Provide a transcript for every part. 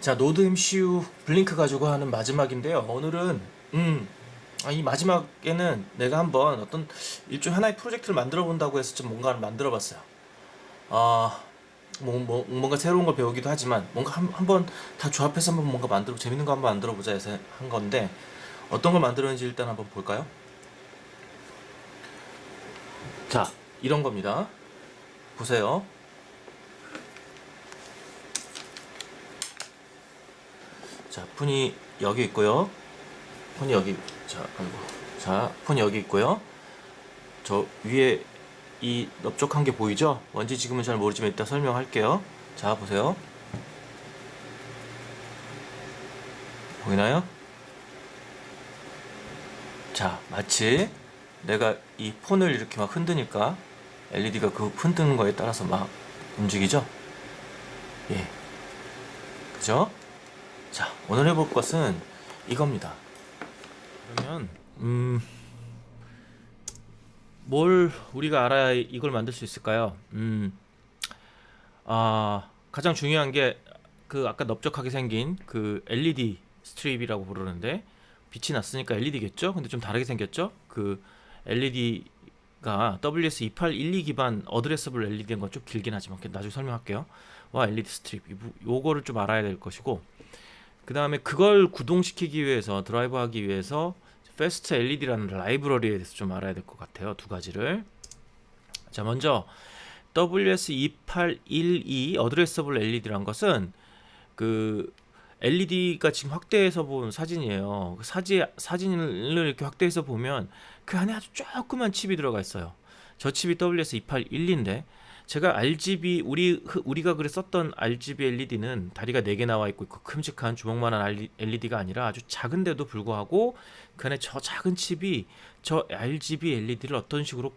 자, 노드 MCU 블링크 가지고 하는 마지막인데요. 오늘은 이 마지막에는 내가 한번 어떤 일종 하나의 프로젝트를 만들어 본다고 해서 좀 뭔가를 만들어 봤어요. 아, 뭔가 새로운 걸 배우기도 하지만 뭔가 한번 다 조합해서 한번 뭔가 만들어 재밌는 거 한번 만들어 보자 해서 한 건데 어떤 걸 만들었는지 일단 한번 볼까요? 자, 이런 겁니다. 보세요. 자, 폰이 여기 있고요. 폰이 여기 자, 아이고. 자, 폰이 여기 있고요. 저 위에 이 넓적한 게 보이죠? 뭔지 지금은 잘 모르지만 이따 설명할게요. 자, 보세요. 보이나요? 자, 마치 내가 이 폰을 이렇게 막 흔드니까 LED가 그 흔드는 거에 따라서 막 움직이죠? 예, 그죠? 자, 오늘 해볼 것은 이겁니다. 그러면 뭘 우리가 알아야 이걸 만들 수 있을까요? 가장 중요한 게 그 아까 넓적하게 생긴 그 LED 스트립이라고 부르는데 빛이 났으니까 LED겠죠? 근데 좀 다르게 생겼죠? 그 LED가 WS2812 기반 어드레서블 LED인 건 좀 길긴 하지만 나중에 설명할게요. 와, LED 스트립 요거를 좀 알아야 될 것이고 그 다음에 그걸 구동시키기 위해서 드라이브하기 위해서 패스트 LED라는 라이브러리에 대해서 좀 알아야 될 것 같아요. 두 가지를. 자, 먼저 WS2812 어드레서블 LED란 것은 그 LED가 지금 확대해서 본 사진이에요. 그 사진을 이렇게 확대해서 보면 그 안에 아주 조그만 칩이 들어가 있어요. 저 칩이 WS281인데 제가 RGB 우리가 그래 썼던 RGB LED는 다리가 4개 나와 있고 그 큼직한 주먹만한 LED가 아니라 아주 작은데도 불구하고 그 안에 저 작은 칩이 저 RGB LED를 어떤 식으로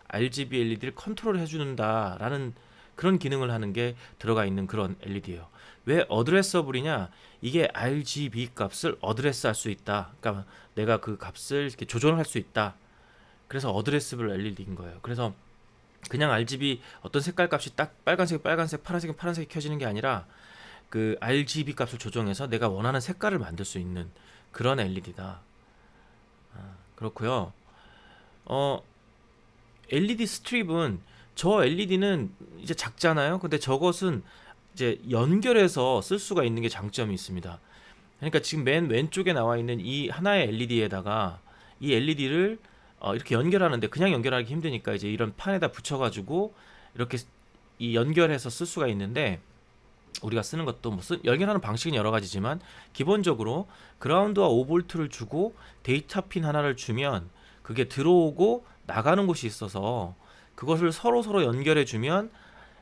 RGB LED를 컨트롤 해주는다라는 그런 기능을 하는 게 들어가 있는 그런 LED예요. 왜 어드레서블이냐? 이게 RGB 값을 어드레스 할 수 있다. 그러니까 내가 그 값을 이렇게 조절할 수 있다. 그래서 어드레스블 LED인 거예요. 그래서 그냥 RGB 어떤 색깔 값이 딱 빨간색, 파란색, 파란색이 켜지는 게 아니라 그 RGB 값을 조정해서 내가 원하는 색깔을 만들 수 있는 그런 LED다. 그렇고요. 어, LED 스트립은 저 LED는 이제 작잖아요. 근데 저것은 이제 연결해서 쓸 수가 있는 게 장점이 있습니다. 그러니까 지금 맨 왼쪽에 나와 있는 이 하나의 LED에다가 이 LED를 이렇게 연결하는데 그냥 연결하기 힘드니까 이제 이런 판에다 붙여가지고 이렇게 이 연결해서 쓸 수가 있는데 우리가 쓰는 것도 연결하는 방식은 여러 가지지만 기본적으로 그라운드와 5V를 주고 데이터 핀 하나를 주면 그게 들어오고 나가는 곳이 있어서 그것을 서로 연결해 주면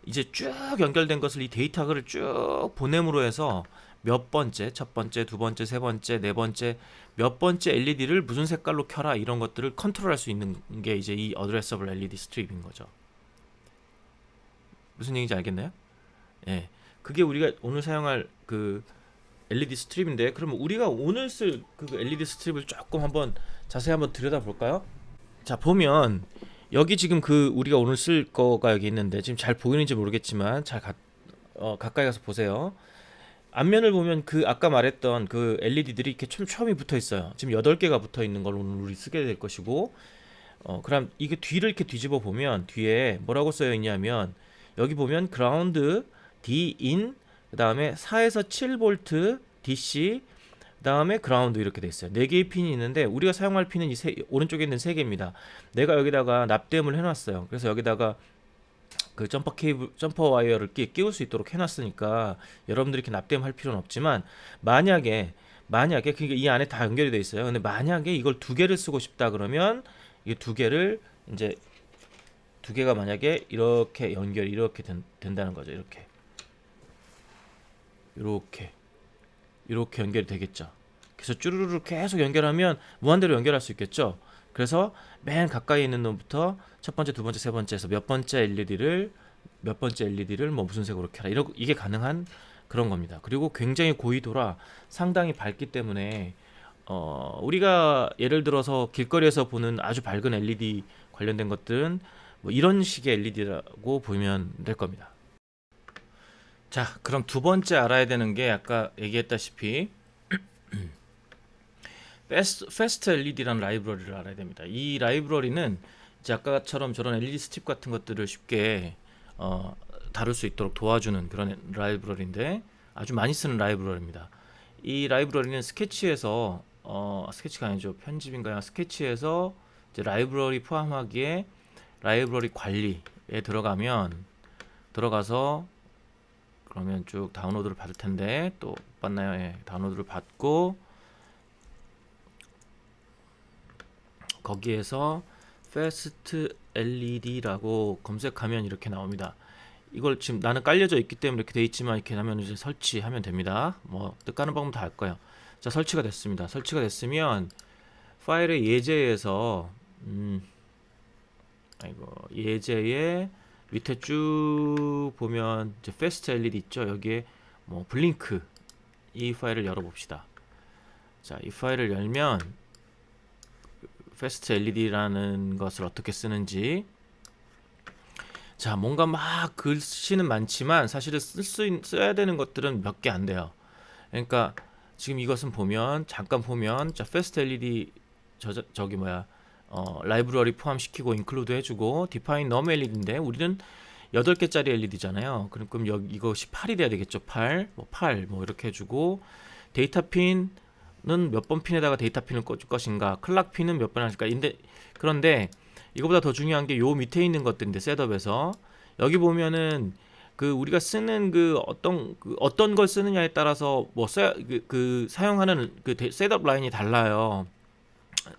이제 쭉 연결된 것을 이 데이터를 쭉 보냄으로 해서 몇 번째, 첫 번째, 두 번째, 세 번째, 네 번째, 몇 번째 LED를 무슨 색깔로 켜라 이런 것들을 컨트롤할 수 있는 게 이제 이 어드레서블 LED 스트립인 거죠. 무슨 얘기인지 알겠나요? 예. 그게 우리가 오늘 사용할 그 LED 스트립인데 그러면 우리가 오늘 쓸 그 LED 스트립을 조금 한번 자세히 한번 들여다볼까요? 자, 보면 여기 지금 그 우리가 오늘 쓸 거가 여기 있는데 지금 잘 보이는지 모르겠지만 가까이 가서 보세요. 앞면을 보면 그 아까 말했던 그 LED들이 이렇게 촘촘히 붙어 있어요. 지금 8개가 붙어 있는 걸 오늘 우리 쓰게 될 것이고 그럼 이게 뒤를 이렇게 뒤집어 보면 뒤에 뭐라고 써여 있냐면 여기 보면 그라운드 D-in 그다음에 4에서 7V DC 그다음에 그라운드 이렇게 돼 있어요. 4개의 핀이 있는데 우리가 사용할 핀은 오른쪽에 있는 3개입니다. 내가 여기다가 납땜을 해놨어요. 그래서 여기다가 그 점퍼 와이어를 끼울 수 있도록 해놨으니까 여러분들이 이렇게 납땜할 필요는 없지만 만약에 그게 이 안에 다 연결이 돼 있어요. 근데 만약에 이걸 2개를 쓰고 싶다 그러면 이 2개를 이제 2개가 만약에 이렇게 이렇게 된다는 거죠. 이렇게 연결이 되겠죠. 그래서 쭈루루루 계속 연결하면 무한대로 연결할 수 있겠죠. 그래서 맨 가까이 있는 놈부터 첫 번째, 두 번째, 세 번째에서 몇 번째 LED를 뭐 무슨 색으로 켜라. 이게 가능한 그런 겁니다. 그리고 굉장히 고위도라 상당히 밝기 때문에 우리가 예를 들어서 길거리에서 보는 아주 밝은 LED 관련된 것들은 뭐 이런 식의 LED라고 보면 될 겁니다. 자, 그럼 두 번째 알아야 되는 게 아까 얘기했다시피 패스트 LED라는 라이브러리를 알아야 됩니다. 이 라이브러리는 이제 아까처럼 저런 LED 스트립 같은 것들을 쉽게 어, 다룰 수 있도록 도와주는 그런 라이브러리인데 아주 많이 쓰는 라이브러리입니다. 이 라이브러리는 스케치에서 스케치가 아니죠. 편집인가요? 스케치에서 이제 라이브러리 포함하기에 라이브러리 관리에 들어가서 그러면 쭉 다운로드를 받을 텐데 또 못 받나요? 예, 다운로드를 받고 거기에서 Fast LED라고 검색하면 이렇게 나옵니다. 이걸 지금 나는 깔려져 있기 때문에 이렇게 돼 있지만 이렇게 하면 이제 설치하면 됩니다. 뭐 뜻가는 방법 다 알 거예요. 자, 설치가 됐습니다. 설치가 됐으면 파일의 예제에서 예제에 밑에 쭉 보면 이제 Fast LED 있죠. 여기에 뭐 블링크 이 파일을 열어봅시다. 자, 이 파일을 열면 Fast LED라는 것을 어떻게 쓰는지. 자, 뭔가 막 글씨는 많지만 사실은 써야 되는 것들은 몇 개 안 돼요. 그러니까 지금 이것은 보면 잠깐 보면 자, Fast LED 저기 뭐야 라이브러리 포함시키고 인클루드 해주고 define num LED인데 우리는 8개짜리 LED잖아요. 그럼 여기 이거 18이 돼야 되겠죠. 8 뭐 이렇게 해주고 데이터 핀은 몇 번 핀에다가 데이터 핀을 꽂을 것인가, 클락 핀은 몇 번 할까. 그런데 이거보다 더 중요한 게 요 밑에 있는 것들인데 셋업에서 여기 보면은 그 우리가 쓰는 그 어떤 걸 쓰느냐에 따라서 뭐 사용하는 그 셋업 라인이 달라요.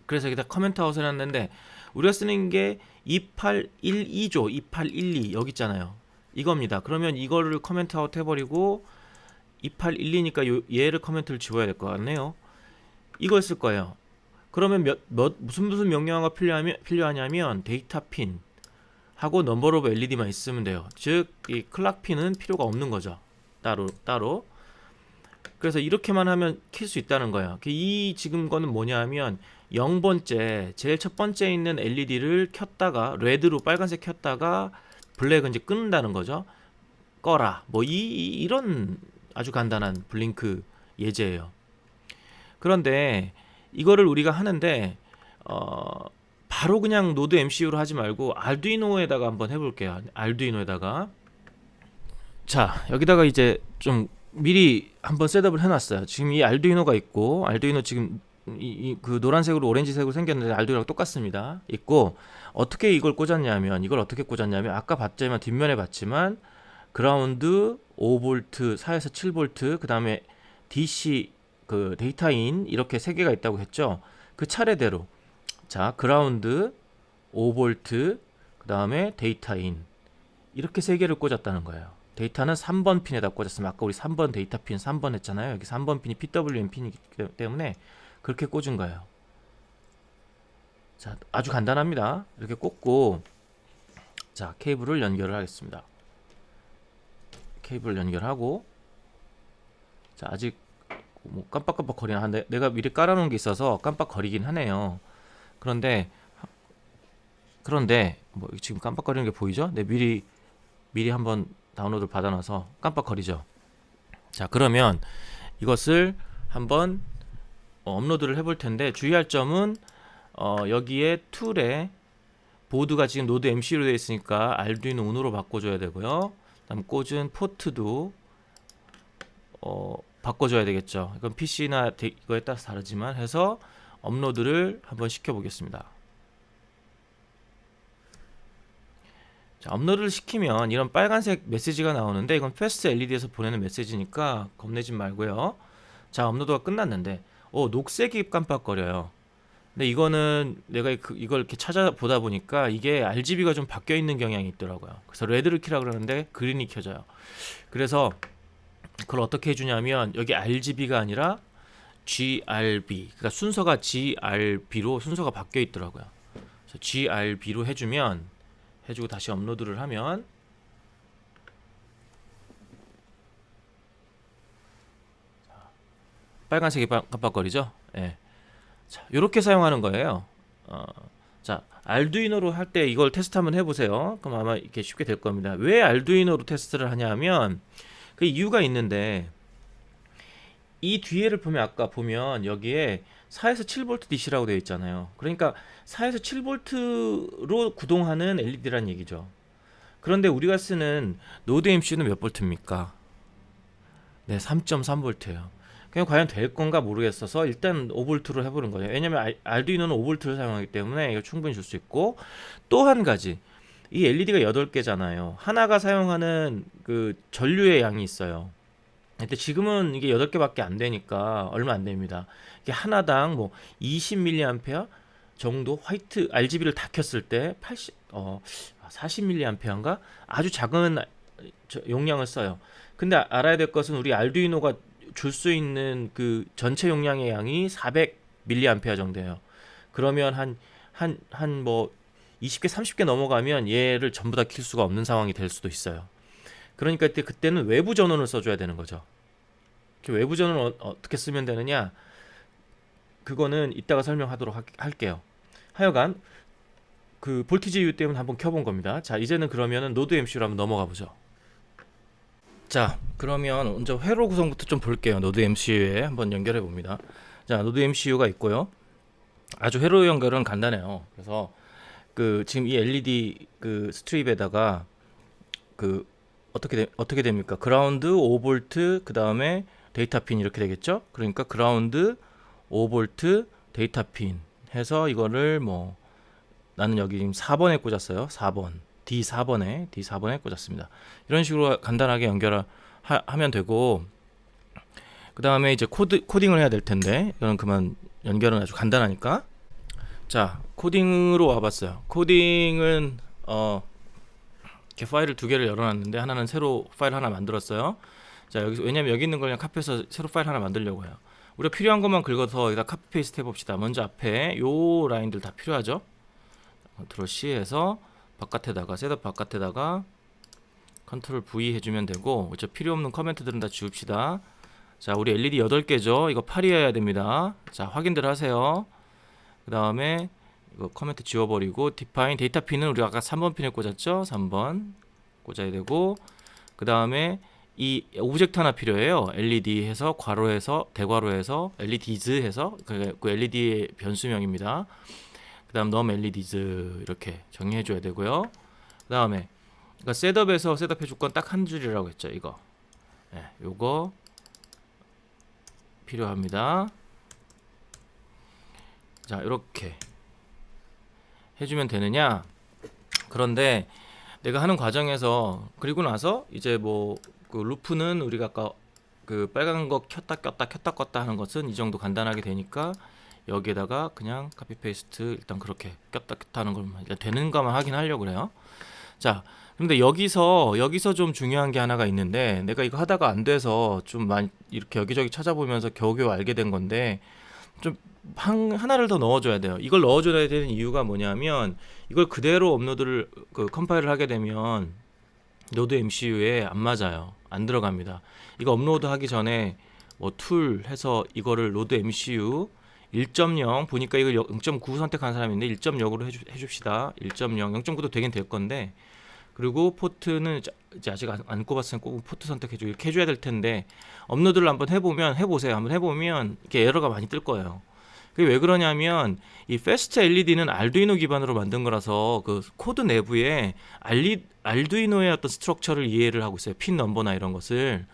그래서 여기다 커멘트 아웃을 해놨는데 우리가 쓰는 게 2812죠. 2812 여기 있잖아요. 이겁니다. 그러면 이거를 커멘트 아웃 해버리고 2812니까 얘를 커멘트를 지워야 될 것 같네요. 이걸 쓸 거예요. 그러면 무슨 명령어가 필요하냐면 데이터 핀 하고 넘버 오브 LED만 있으면 돼요. 즉 이 클락 핀은 필요가 없는 거죠. 따로. 그래서 이렇게만 하면 킬 수 있다는 거예요. 이 지금 거는 뭐냐면 0번째 제일 첫 번째 있는 LED를 켰다가 레드로 빨간색 켰다가 블랙은 이제 끊는다는 거죠. 꺼라. 뭐 이런 아주 간단한 블링크 예제예요. 그런데 이거를 우리가 하는데 바로 그냥 노드 MCU로 하지 말고 알두이노에다가 한번 해볼게요. 알두이노에다가 자, 여기다가 이제 좀 미리 한번 셋업을 해놨어요. 지금 이 알두이노가 있고 알두이노 지금 그 노란색으로 오렌지색으로 생겼는데 알두이노랑 똑같습니다. 있고 어떻게 이걸 꽂았냐면 아까 봤지만 뒷면에 봤지만 그라운드 5V 4에서 7V 그 다음에 DC 그 데이터인 이렇게 세 개가 있다고 했죠. 그 차례대로 자 그라운드 5V 그 다음에 데이터인 이렇게 세 개를 꽂았다는 거예요. 데이터는 3번 핀에다 꽂았으면 아까 우리 3번 데이터 핀 3번 했잖아요. 여기 3번 핀이 PWM 핀이기 때문에 그렇게 꽂은 거예요. 자, 아주 간단합니다. 이렇게 꽂고 자, 케이블을 연결을 하겠습니다. 케이블을 연결하고 자, 아직 뭐 깜빡깜빡 거리나 한데 내가 미리 깔아놓은 게 있어서 깜빡거리긴 하네요. 그런데 뭐 지금 깜빡거리는 게 보이죠? 네, 미리 한번 다운로드 받아놔서 깜빡거리죠. 자, 그러면 이것을 한번 업로드를 해볼 텐데 주의할 점은 여기에 툴에 보드가 지금 노드 MC로 되어 있으니까 알두이노 운으로 바꿔줘야 되고요. 그다음 꽂은 포트도 바꿔줘야 되겠죠. 이건 PC나 이거에 따라서 다르지만 해서 업로드를 한번 시켜보겠습니다. 자, 업로드를 시키면 이런 빨간색 메시지가 나오는데 이건 패스트 LED에서 보내는 메시지니까 겁내지 말고요. 자, 업로드가 끝났는데 녹색이 깜빡거려요. 근데 이거는 내가 이걸 이렇게 찾아보다 보니까 이게 RGB가 좀 바뀌어 있는 경향이 있더라고요. 그래서 레드를 키라 그러는데 그린이 켜져요. 그래서 그걸 어떻게 해주냐면 여기 RGB가 아니라 GRB, 그러니까 순서가 GRB로 순서가 바뀌어 있더라고요. 그래서 GRB로 해주고 다시 업로드를 하면 빨간색이 깜빡거리죠. 예. 자, 이렇게 사용하는 거예요. 자, 알두이노로 할 때 이걸 테스트 한번 해보세요. 그럼 아마 이렇게 쉽게 될 겁니다. 왜 알두이노로 테스트를 하냐면 그 이유가 있는데 이 뒤에를 보면 아까 보면 여기에 4에서 7V DC라고 되어 있잖아요. 그러니까 4에서 7V로 구동하는 LED란 얘기죠. 그런데 우리가 쓰는 노드 MCU는 몇 볼트입니까? 네, 3.3V예요. 그냥 과연 될 건가 모르겠어서 일단 5V로 해보는 거예요. 왜냐면 알두이노는 5V를 사용하기 때문에 이거 충분히 줄 수 있고, 또 한 가지, 이 LED가 8개잖아요. 하나가 사용하는 그 전류의 양이 있어요. 근데 지금은 이게 8개밖에 안 되니까 얼마 안 됩니다. 이게 하나당 뭐 20mA 정도, 화이트 RGB를 다 켰을 때 40mA인가? 아주 작은 용량을 써요. 근데 알아야 될 것은 우리 알두이노가 줄 수 있는 그 전체 용량의 양이 400mA 정도예요. 그러면 한 뭐 20개, 30개 넘어가면 얘를 전부 다 킬 수가 없는 상황이 될 수도 있어요. 그러니까 그때는 외부 전원을 써줘야 되는 거죠. 외부 전원을 어떻게 쓰면 되느냐? 그거는 이따가 설명하도록 할게요. 하여간 그 볼티지 이유 때문에 한번 켜본 겁니다. 자, 이제는 그러면은 노드 MCU로 한번 넘어가 보죠. 자, 그러면 먼저 회로 구성부터 좀 볼게요. 노드 MCU에 한번 연결해 봅니다. 자, 노드 MCU가 있고요. 아주 회로 연결은 간단해요. 그래서 그 지금 이 LED 그 스트립에다가 그 어떻게 됩니까? 그라운드 5V 그 다음에 데이터 핀 이렇게 되겠죠? 그러니까 그라운드 5V 데이터 핀 해서 이거를 뭐 나는 여기 지금 4번에 꽂았어요. 4번 D4번에 꽂았습니다. 이런 식으로 간단하게 연결하면 되고, 그 다음에 이제 코딩을 해야 될 텐데 이건 그만, 연결은 아주 간단하니까. 자, 코딩으로 와봤어요. 코딩은 이렇게 파일을 두 개를 열어놨는데 하나는 새로 파일 하나 만들었어요. 자, 여기서 왜냐면 여기 있는 걸 그냥 카피해서 새로 파일 하나 만들려고 해요. 우리가 필요한 것만 긁어서 여기다 카피 페이스트 해봅시다. 먼저 앞에 요 라인들 다 필요하죠. 컨트롤 C 해서 바깥에다가, 셋업 바깥에다가 컨트롤 V 해주면 되고, 이제 필요 없는 커멘트들은 다 지웁시다. 자, 우리 LED 8개죠. 이거 8이어야 됩니다. 자, 확인들 하세요. 그 다음에 이거 커멘트 지워버리고, 디파인 데이터 핀은 우리가 아까 3번 핀에 꽂았죠. 3번 꽂아야 되고, 그 다음에 이 오브젝트 하나 필요해요. LED 해서 괄호해서 대괄호해서 LEDs 해서 그 LED의 변수명입니다. 그 다음 넘 LEDs 이렇게 정의해 줘야 되고요. 그 다음에 그러니까 셋업에서 셋업 해줄 건 딱 한 줄이라고 했죠. 이거 요거 필요합니다. 자, 이렇게 해주면 되느냐? 그런데 내가 하는 과정에서, 그리고 나서 이제 뭐 그 루프는 우리가 아까 그 빨간 거 켰다 껐다 하는 것은 이 정도 간단하게 되니까 여기에다가 그냥 카피 페이스트 일단 그렇게 꼈다 하는 걸만 되는가만 확인하려고 그래요. 자, 근데 여기서 좀 중요한 게 하나가 있는데, 내가 이거 하다가 안 돼서 좀 많이 이렇게 여기저기 찾아보면서 겨우겨우 알게 된 건데, 좀 하나를 더 넣어줘야 돼요. 이걸 넣어줘야 되는 이유가 뭐냐면, 이걸 그대로 업로드를 컴파일을 하게 되면 노드 MCU에 안 맞아요. 안 들어갑니다. 이거 업로드 하기 전에 뭐 툴 해서 이거를 노드 MCU 1.0 보니까 이거 0.9 선택한 사람인데 1.0으로 해줍시다. 1.0, 0.9도 되긴 될 건데, 그리고 포트는 이제 아직 안 꼽았으면 꼭 포트 선택해주고 이렇게 해줘야 될 텐데, 업로드를 한번 해보세요. 한번 해보면 이렇게 에러가 많이 뜰 거예요. 그게 왜 그러냐면 이 패스트 LED는 알두이노 기반으로 만든 거라서 그 코드 내부에 알두이노의 어떤 스트럭처를 이해를 하고 있어요. 핀 넘버나 이런 것을.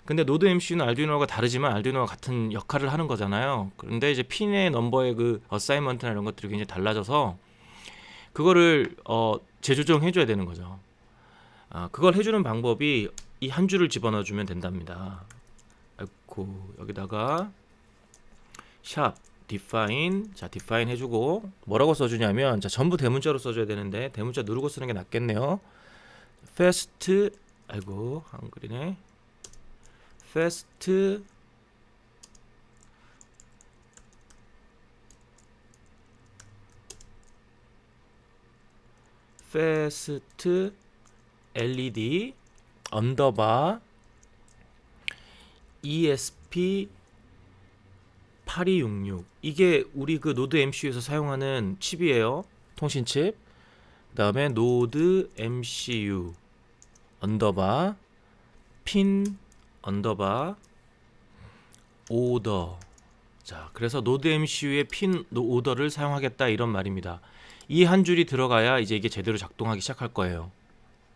근데 노드 MCU는 알두이노가 다르지만 알두이노와 같은 역할을 하는 거잖아요. 그런데 이제 핀의 넘버의 그 어사이먼트나 이런 것들이 굉장히 달라져서 그거를 재조정해 줘야 되는 거죠. 그걸 해주는 방법이 이 한 줄을 집어넣어 주면 된답니다. 아이고, 여기다가 샵 define, 자 define 해주고, 뭐라고 써주냐면, 자 전부 대문자로 써줘야 되는데 대문자 누르고 쓰는 게 낫겠네요. fast, 아이고 한글이네. fast LED 언더바 ESP 8266, 이게 우리 그 노드 MCU에서 사용하는 칩이에요. 통신칩. 그 다음에 노드 MCU 언더바 핀 언더바 오더. 자, 그래서 노드 MCU의 핀 오더를 사용하겠다 이런 말입니다. 이 한 줄이 들어가야 이제 이게 제대로 작동하기 시작할 거예요.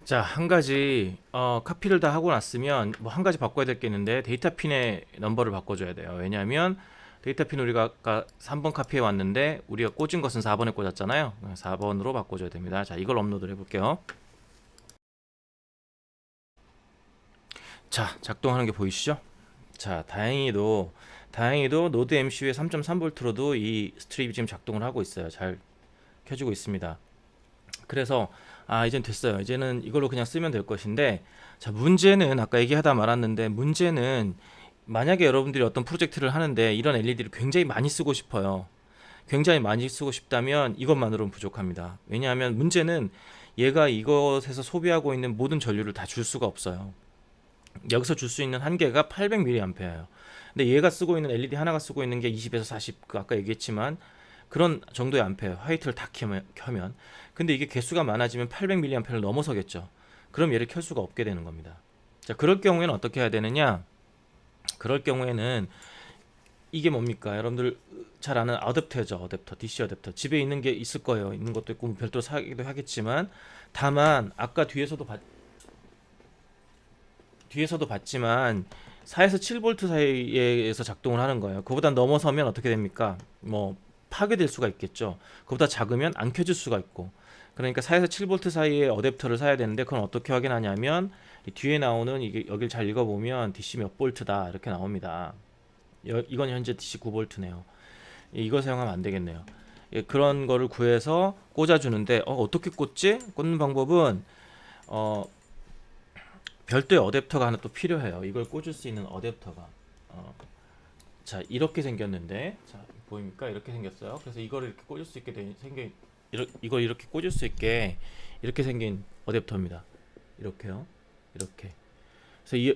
자, 한 가지 카피를 다 하고 났으면 뭐 한 가지 바꿔야 될 게 있는데 데이터 핀의 넘버를 바꿔줘야 돼요. 왜냐하면 데이터 핀 우리가 아까 3번 카피해 왔는데 우리가 꽂은 것은 4번에 꽂았잖아요. 4번으로 바꿔줘야 됩니다. 자, 이걸 업로드를 해볼게요. 자, 작동하는 게 보이시죠? 자, 다행히도 노드 MCU의 3.3V로도 이 스트립이 지금 작동을 하고 있어요. 잘 켜지고 있습니다. 그래서 이젠 됐어요. 이제는 이걸로 그냥 쓰면 될 것인데, 자, 문제는 아까 얘기하다 말았는데, 문제는 만약에 여러분들이 어떤 프로젝트를 하는데 이런 LED를 굉장히 많이 쓰고 싶어요. 굉장히 많이 쓰고 싶다면 이것만으로는 부족합니다. 왜냐하면 문제는 얘가 이것에서 소비하고 있는 모든 전류를 다 줄 수가 없어요. 여기서 줄 수 있는 한계가 800mAh예요. 근데 얘가 쓰고 있는 LED 하나가 쓰고 있는 게 20에서 40, 아까 얘기했지만 그런 정도의 암페어, 화이트를 다 켜면. 근데 이게 개수가 많아지면 800mAh를 넘어서겠죠. 그럼 얘를 켤 수가 없게 되는 겁니다. 자, 그럴 경우에는 어떻게 해야 되느냐? 그럴 경우에는 이게 뭡니까? 여러분들 잘 아는 어댑터죠. 어댑터, DC 어댑터. 집에 있는 게 있을 거예요. 있는 것도 있고 별도로 사기도 하겠지만, 다만 아까 뒤에서도 봤지만 4에서 7V 사이에서 작동을 하는 거예요. 그보다 넘어서면 어떻게 됩니까? 뭐 파괴될 수가 있겠죠. 그보다 작으면 안 켜질 수가 있고. 그러니까 4에서 7V 사이에 어댑터를 사야 되는데, 그건 어떻게 확인하냐면 이 뒤에 나오는 이게 여기를 잘 읽어보면 DC 몇 볼트다 이렇게 나옵니다. 이건 현재 DC 9V네요. 이거 사용하면 안 되겠네요. 그런 거를 구해서 꽂아주는데 어떻게 꽂지? 꽂는 방법은 별도의 어댑터가 하나 또 필요해요. 이걸 꽂을 수 있는 어댑터가 자, 이렇게 생겼는데, 자, 보입니까? 이렇게 생겼어요. 그래서 이거를 이렇게 꽂을 수 있게 이걸 이렇게 꽂을 수 있게 이렇게 생긴 어댑터입니다. 이렇게요. 이렇게. 그래서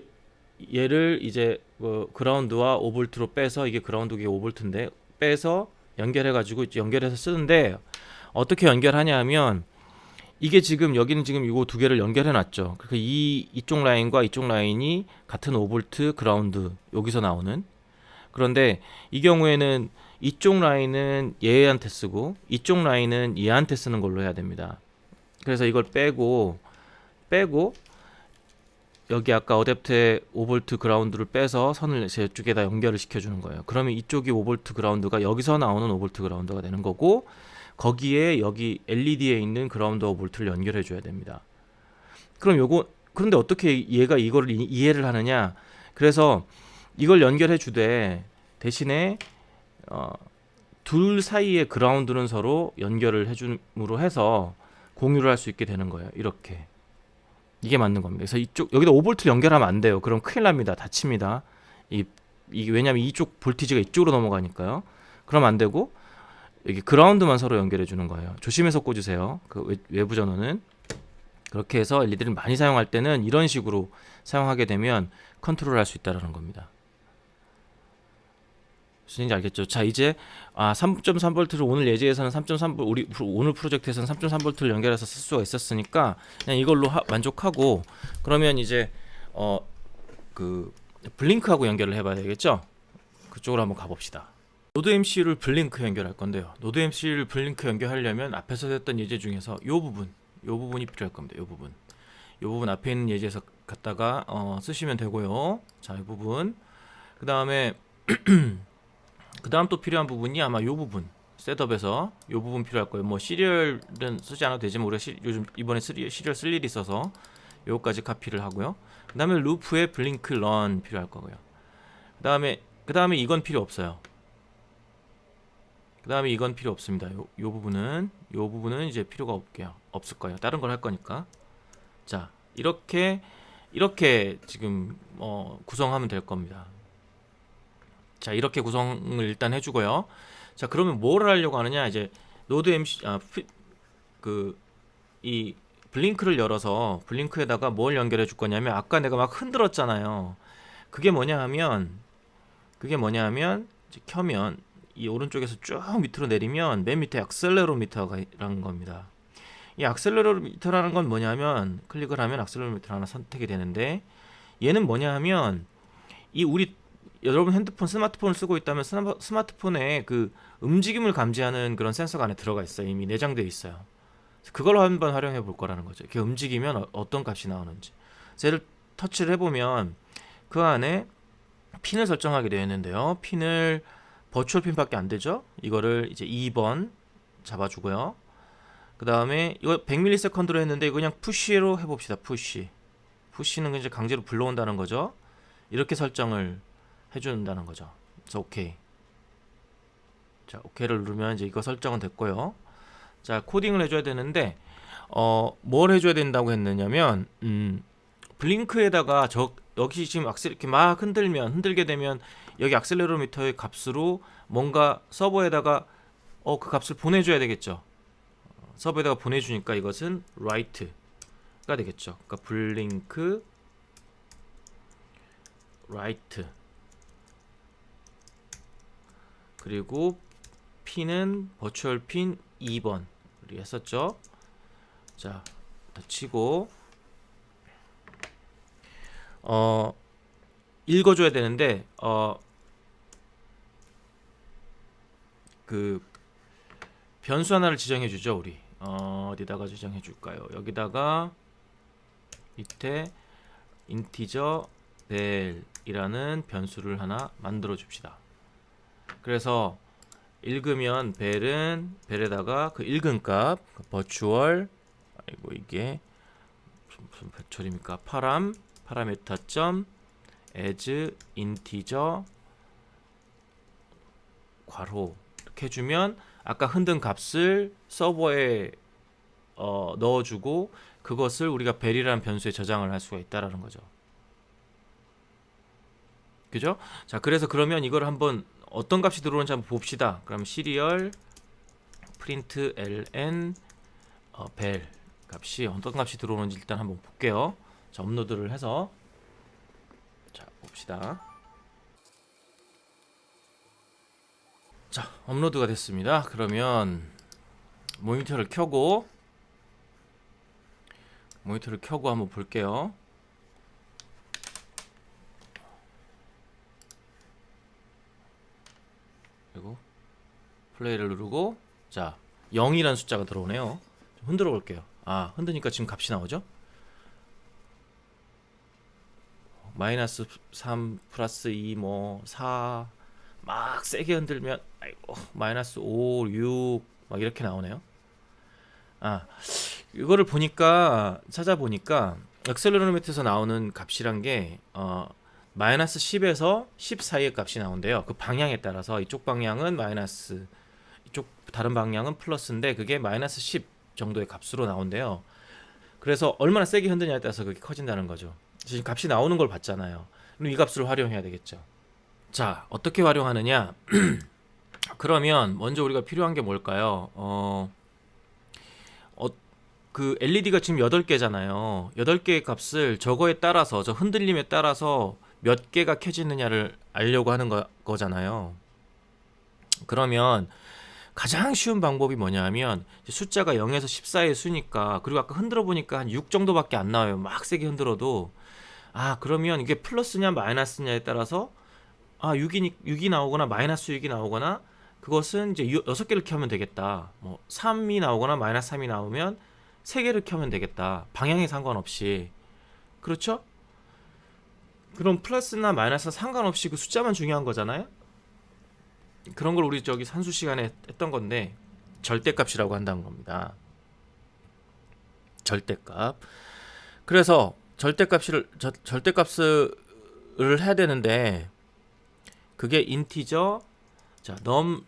얘를 이제 그라운드와 5V로 빼서, 이게 그라운드, 이게 5V인데 빼서 연결해가지고 연결해서 쓰는데, 어떻게 연결하냐 하면 이게 지금 여기는 지금 이거 두 개를 연결해 놨죠. 그러니까 이쪽 라인과 이쪽 라인이 같은 5V 그라운드, 여기서 나오는. 그런데 이 경우에는 이쪽 라인은 얘한테 쓰고 이쪽 라인은 얘한테 쓰는 걸로 해야 됩니다. 그래서 이걸 빼고 여기 아까 어댑터의 5V 그라운드를 빼서 선을 저쪽에다 연결을 시켜주는 거예요. 그러면 이쪽이 5V 그라운드가 여기서 나오는 5V 그라운드가 되는 거고, 거기에 여기 LED에 있는 그라운드 5V를 연결해 줘야 됩니다. 그런데 어떻게 얘가 이거를 이해를 하느냐? 그래서 이걸 연결해 주되 대신에 둘 사이의 그라운드는 서로 연결을 해줌으로 해서 공유를 할 수 있게 되는 거예요. 이렇게. 이게 맞는 겁니다. 그래서 여기다 5V 연결하면 안 돼요. 그럼 큰일 납니다. 다칩니다. 왜냐면 이쪽 볼티지가 이쪽으로 넘어가니까요. 그럼 안 되고 여기 그라운드만 서로 연결해 주는 거예요. 조심해서 꽂으세요. 그 외부 전원은. 그렇게 해서 LED를 많이 사용할 때는 이런 식으로 사용하게 되면 컨트롤할 수 있다는 겁니다. 무슨지 알겠죠? 자, 이제 3.3V를 오늘 예제에서는 3.3V, 우리 오늘 프로젝트에서는 3.3V를 연결해서 쓸 수가 있었으니까 그냥 이걸로 만족하고, 그러면 이제 그 블링크하고 연결을 해봐야 되겠죠? 그쪽으로 한번 가봅시다. 노드 MCU를 블링크 연결할 건데요. 노드 MCU를 블링크 연결하려면 앞에서 했던 예제 중에서 이 부분이 필요할 겁니다. 이 부분 앞에 있는 예제에서 갖다가 쓰시면 되고요. 자, 이 부분. 그 다음에 그 다음 또 필요한 부분이 아마 이 부분, 셋업에서 이 부분 필요할 거예요. 뭐 시리얼은 쓰지 않아도 되지만 우리가 요즘 이번에 시리얼 쓸 일이 있어서 요거까지 카피를 하고요. 그 다음에 루프에 블링크 런 필요할 거고요. 그 다음에 이건 필요 없어요. 그 다음에 이건 필요 없습니다. 요 부분은 이제 필요가 없을 거예요. 다른 걸 할 거니까. 자, 이렇게 지금 구성하면 될 겁니다. 자, 이렇게 구성을 일단 해주고요. 자, 그러면 뭘 하려고 하느냐? 이제 노드 MC 이 블링크를 열어서 블링크에다가 뭘 연결해 줄 거냐면, 아까 내가 막 흔들었잖아요. 그게 뭐냐 하면 이제 켜면 이 오른쪽에서 쭉 밑으로 내리면 맨 밑에 액셀레로미터라는 겁니다. 이 액셀레로미터라는 건 뭐냐면 클릭을 하면 액셀레로미터 하나 선택이 되는데, 얘는 뭐냐 하면 이 우리 여러분 핸드폰 스마트폰을 쓰고 있다면 스마트폰에 그 움직임을 감지하는 그런 센서가 안에 들어가 있어요. 이미 내장되어 있어요. 그걸 한번 활용해 볼 거라는 거죠. 이렇게 움직이면 어떤 값이 나오는지. 얘를 터치를 해보면 그 안에 핀을 설정하게 되어 있는데요. 핀을 버추얼 핀밖에 안 되죠. 이거를 이제 2번 잡아주고요. 그 다음에 이거 100ms로 했는데 이거 그냥 푸시로 해봅시다. 푸시는 이제 강제로 불러온다는 거죠. 이렇게 설정을 해준다는 거죠. 그래서 오케이. 자, 오케이를 누르면 이제 이거 설정은 됐고요. 자, 코딩을 해줘야 되는데 뭘 해줘야 된다고 했느냐면 블링크에다가 여기 지금 악셀 이렇게 막 흔들게 되면 여기 악셀레로미터의 값으로 뭔가 서버에다가 그 값을 보내줘야 되겠죠. 서버에다가 보내주니까 이것은 write가 되겠죠. 그러니까 블링크 write 그리고 핀은 버추얼 핀 2번 우리 했었죠. 자, 더 치고 읽어줘야 되는데 그 변수 하나를 지정해 주죠. 우리 어디다가 지정해 줄까요? 여기다가 밑에 인티저 벨이라는 변수를 하나 만들어 줍시다. 그래서 읽으면 벨에다가 그 읽은 값 버추얼 아이고 이게 무슨 버추얼입니까? 파라메타 점 as 인티저 괄호 이렇게 해주면 아까 흔든 값을 서버에 넣어주고 그것을 우리가 벨이라는 변수에 저장을 할 수가 있다라는 거죠. 그죠? 자, 그래서 그러면 이걸 한번 어떤 값이 들어오는지 한번 봅시다. 그럼 시리얼 프린트 ln 벨 값이 어떤 값이 들어오는지 일단 한번 볼게요. 자, 업로드를 해서 자, 봅시다. 자, 업로드가 됐습니다. 그러면 모니터를 켜고 한번 볼게요. 그리고 플레이를 누르고 자 0이라는 숫자가 들어오네요. 좀 흔들어 볼게요. 아, 흔드니까 지금 값이 나오죠. 마이너스 3 플러스 2 뭐 4 막 세게 흔들면 아이고 마이너스 5 6 막 이렇게 나오네요. 아, 이거를 보니까 찾아보니까 액셀레로미터에서 나오는 값이란 게 마이너스 10에서 10 사이의 값이 나온대요. 그 방향에 따라서 이쪽 방향은 마이너스, 이쪽 다른 방향은 플러스인데 그게 마이너스 10 정도의 값으로 나온대요. 그래서 얼마나 세게 흔드냐에 따라서 그게 커진다는 거죠. 지금 값이 나오는 걸 봤잖아요. 그럼 이 값을 활용해야 되겠죠. 자, 어떻게 활용하느냐? 그러면 먼저 우리가 필요한 게 뭘까요? 그 LED가 지금 8개잖아요. 8개의 값을 저거에 따라서 저 흔들림에 따라서 몇 개가 켜지느냐를 알려고 하는 거잖아요. 그러면 가장 쉬운 방법이 뭐냐 하면 숫자가 0에서 10 사이의 수니까 그리고 아까 흔들어 보니까 한 6 정도밖에 안 나와요. 막 세게 흔들어도 그러면 이게 플러스냐 마이너스냐에 따라서 6이 나오거나 마이너스 6이 나오거나 그것은 이제 6개를 켜면 되겠다. 뭐 3이 나오거나 마이너스 3이 나오면 3개를 켜면 되겠다. 방향에 상관없이. 그렇죠? 그럼 플러스나 마이너스 상관없이 그 숫자만 중요한 거잖아요. 그런 걸 우리 저기 산수 시간에 했던 건데 절대값이라고 한다는 겁니다. 절대값. 그래서 절대값을 해야 되는데 그게 인티저 자 num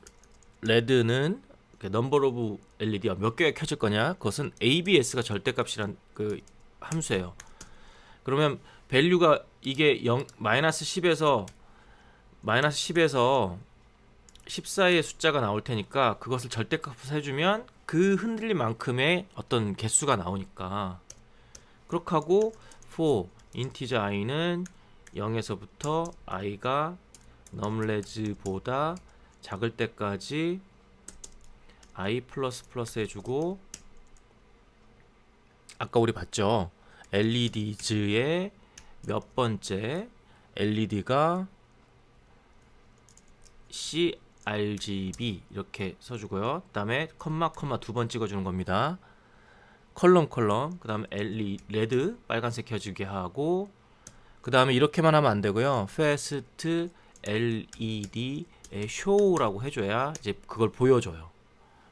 red는 넘버 오브 LED가 몇 개가 켜질 거냐? 그것은 ABS가 절대값이란 그 함수예요. 그러면 밸류가 이게 마이너스 10에서 10 사이의 숫자가 나올 테니까 그것을 절대값으로 해주면 그 흔들림 만큼의 어떤 개수가 나오니까 그렇게 하고 for 인티저 i는 0에서부터 i가 numRes보다 작을 때까지 i 플러스 플러스 해주고 아까 우리 봤죠? LEDs의 몇 번째 LED가 CRGB 이렇게 써주고요. 그 다음에 컴마 두 번 찍어주는 겁니다. 컬럼 그 다음에 레드 빨간색 켜주게 하고, 그 다음에 이렇게만 하면 안 되고요. fast LED show라고 해줘야 이제 그걸 보여줘요.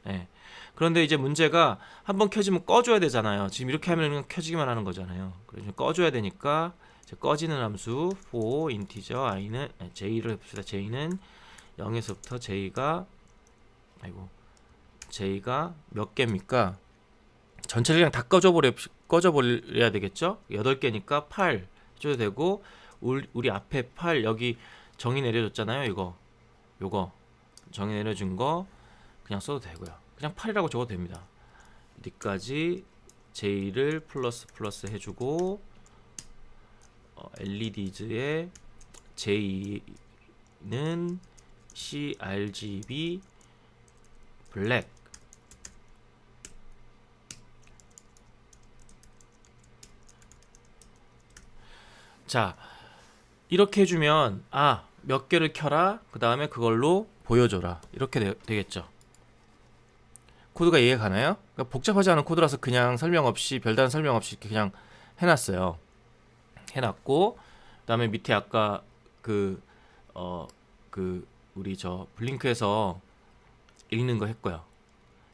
예. 그런데 이제 문제가 한번 켜지면 꺼줘야 되잖아요. 지금 이렇게 하면 그냥 켜지기만 하는 거잖아요. 그래서 꺼줘야 되니까 이제 꺼지는 함수 for integer i는 j를 해봅시다. j는 0에서부터 j가 몇 개입니까? 전체를 그냥 다 꺼져버려야 되겠죠? 8개니까 8 해줘도 되고, 우리 앞에 8 여기 정의 내려줬잖아요. 요거 정의 내려준 거 그냥 써도 되고요. 그냥 8이라고 적어도 됩니다. 어디까지 j를 플러스 해주고, LEDs의 j는 CRGB 블랙. 자, 이렇게 해주면 몇 개를 켜라, 그 다음에 그걸로 보여줘라, 이렇게 되겠죠. 코드가 이해가 가나요? 그러니까 복잡하지 않은 코드라서 그냥 설명 없이, 별다른 설명 없이 이렇게 그냥 해놨어요. 해놨고, 그 다음에 밑에 아까 우리 저 블링크에서 읽는 거 했고요.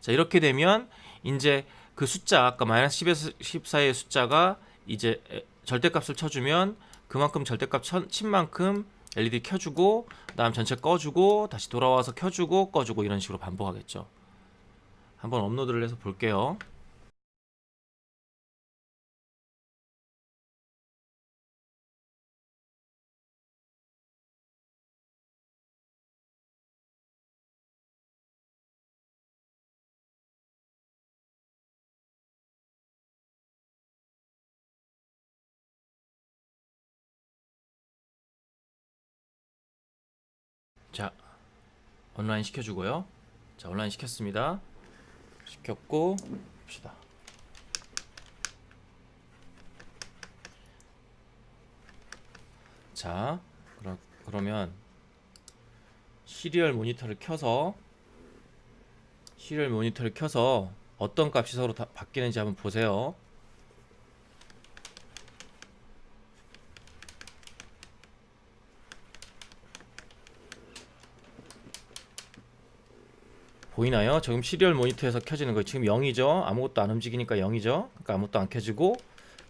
자, 이렇게 되면 이제 그 숫자, 아까 마이너스 10에서 10 사이의 숫자가 이제 절대값을 쳐주면 그만큼 절대값 친 만큼 LED 켜주고, 그다음 전체 꺼주고, 다시 돌아와서 켜주고 꺼주고, 이런 식으로 반복하겠죠. 한번 업로드를 해서 볼게요. 자, 온라인 시켜주고요. 자, 온라인 시켰습니다. 시켰고 봅시다. 자, 그러면 시리얼 모니터를 켜서 어떤 값이 서로 다 바뀌는지 한번 보세요. 보이나요? 지금 시리얼 모니터에서 켜지는 거 지금 0이죠. 아무것도 안 움직이니까 0이죠. 그러니까 아무것도 안 켜지고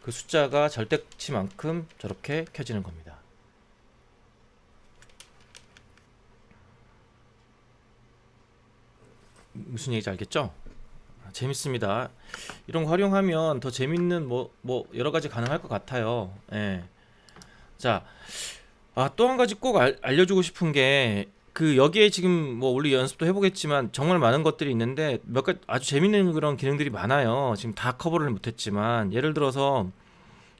그 숫자가 절대치만큼 저렇게 켜지는 겁니다. 무슨 얘기인지 알겠죠? 재밌습니다. 이런 거 활용하면 더 재밌는 뭐 여러 가지 가능할 것 같아요. 예. 자, 또 한 가지 꼭 알려주고 싶은 게, 여기에 지금 뭐 우리 연습도 해보겠지만 정말 많은 것들이 있는데 몇 가지 아주 재밌는 그런 기능들이 많아요. 지금 다 커버를 못했지만, 예를 들어서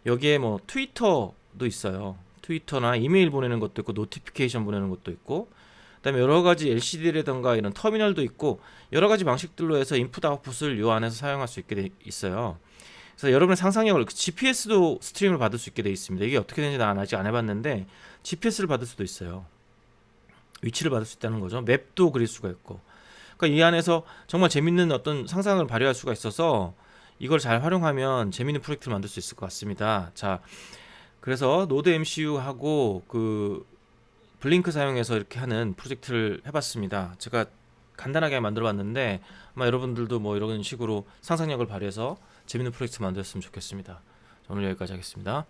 여기에 뭐 트위터도 있어요. 트위터나 이메일 보내는 것도 있고, 노티피케이션 보내는 것도 있고, 그다음에 여러 가지 LCD라든가 이런 터미널도 있고, 여러 가지 방식들로 해서 인풋 아웃풋을 요 안에서 사용할 수 있게 있어요. 그래서 여러분의 상상력을, GPS도 스트림을 받을 수 있게 돼 있습니다. 이게 어떻게 되는지 난 아직 안 해봤는데 GPS를 받을 수도 있어요. 위치를 받을 수 있다는 거죠. 맵도 그릴 수가 있고. 그러니까 이 안에서 정말 재밌는 어떤 상상을 발휘할 수가 있어서 이걸 잘 활용하면 재밌는 프로젝트를 만들 수 있을 것 같습니다. 자, 그래서 노드 MCU하고 블링크 사용해서 이렇게 하는 프로젝트를 해봤습니다. 제가 간단하게 만들어봤는데 아마 여러분들도 뭐 이런 식으로 상상력을 발휘해서 재밌는 프로젝트 만들었으면 좋겠습니다. 오늘 여기까지 하겠습니다.